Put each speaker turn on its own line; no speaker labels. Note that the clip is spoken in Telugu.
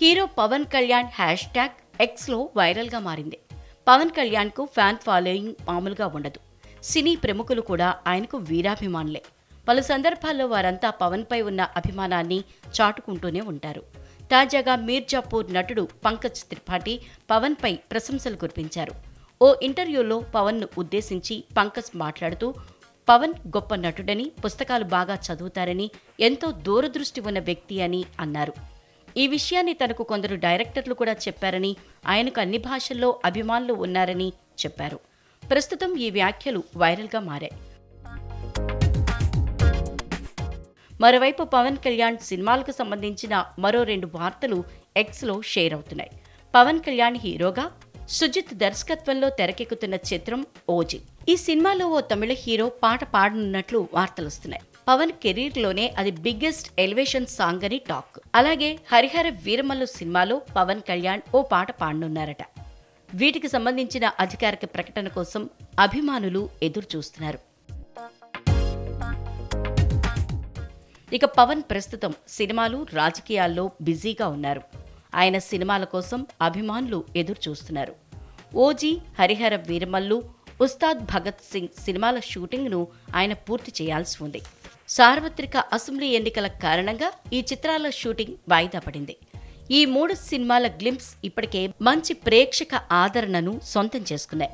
Hero Pawan Kalyan hash tag ఎక్స్లో వైరల్గా మారింది. పవన్ కళ్యాణ్కు ఫ్యాన్ ఫాలోయింగ్ మామూలుగా ఉండదు. సినీ ప్రముఖులు కూడా ఆయనకు వీరాభిమానులే. పలు సందర్భాల్లో వారంతా పవన్పై ఉన్న అభిమానాన్ని చాటుకుంటూనే ఉంటారు. తాజాగా మీర్జాపూర్ నటుడు పంకజ్ త్రిపాఠి పవన్పై ప్రశంసలు కురిపించారు. ఓ ఇంటర్వ్యూలో పవన్ను ఉద్దేశించి పంకజ్ మాట్లాడుతూ, పవన్ గొప్ప నటుడని, పుస్తకాలు బాగా చదువుతారని, ఎంతో దూరదృష్టి ఉన్న వ్యక్తి అని అన్నారు. ఈ విషయాన్ని తనకు కొందరు డైరెక్టర్లు కూడా చెప్పారని, ఆయనకు అన్ని భాషల్లో అభిమానులు ఉన్నారని చెప్పారు. ప్రస్తుతం ఈ వ్యాఖ్యలు వైరల్గా మారాయి. మరోవైపు పవన్ కళ్యాణ్ సినిమాలకు సంబంధించిన మరో 2 వార్తలు ఎక్స్లో షేర్ అవుతున్నాయి. పవన్ కళ్యాణ్ హీరోగా, సుజిత్ దర్శకత్వంలో తెరకెక్కుతున్న చిత్రం ఓజీ. ఈ సినిమాలో ఓ తమిళ హీరో పాట పాడనున్నట్లు వార్తలొస్తున్నాయి. పవన్ కెరీర్లోనే అది బిగ్గెస్ట్ ఎలివేషన్ సాంగ్ అని టాక్. అలాగే హరిహర వీరమల్లు సినిమాలో పవన్ కళ్యాణ్ ఓ పాట పాడనున్నారట. వీటికి సంబంధించిన అధికారిక ప్రకటన కోసం అభిమానులు ఎదురు చూస్తున్నారు. ఇక పవన్ ప్రస్తుతం సినిమాలు, రాజకీయాల్లో బిజీగా ఉన్నారు. ఆయన సినిమాల కోసం అభిమానులు ఎదురు చూస్తున్నారు. ఓజీ, హరిహర వీరమల్లు, ఉస్తాద్ భగత్ సింగ్ సినిమాల షూటింగ్ను ఆయన పూర్తి చేయాల్సి ఉంది. సార్వత్రిక అసెంబ్లీ ఎన్నికల కారణంగా ఈ చిత్రాల షూటింగ్ వాయిదా పడింది. ఈ 3 సినిమాల గ్లింప్స్ ఇప్పటికే మంచి ప్రేక్షక ఆదరణను సొంతం చేసుకున్నాయి.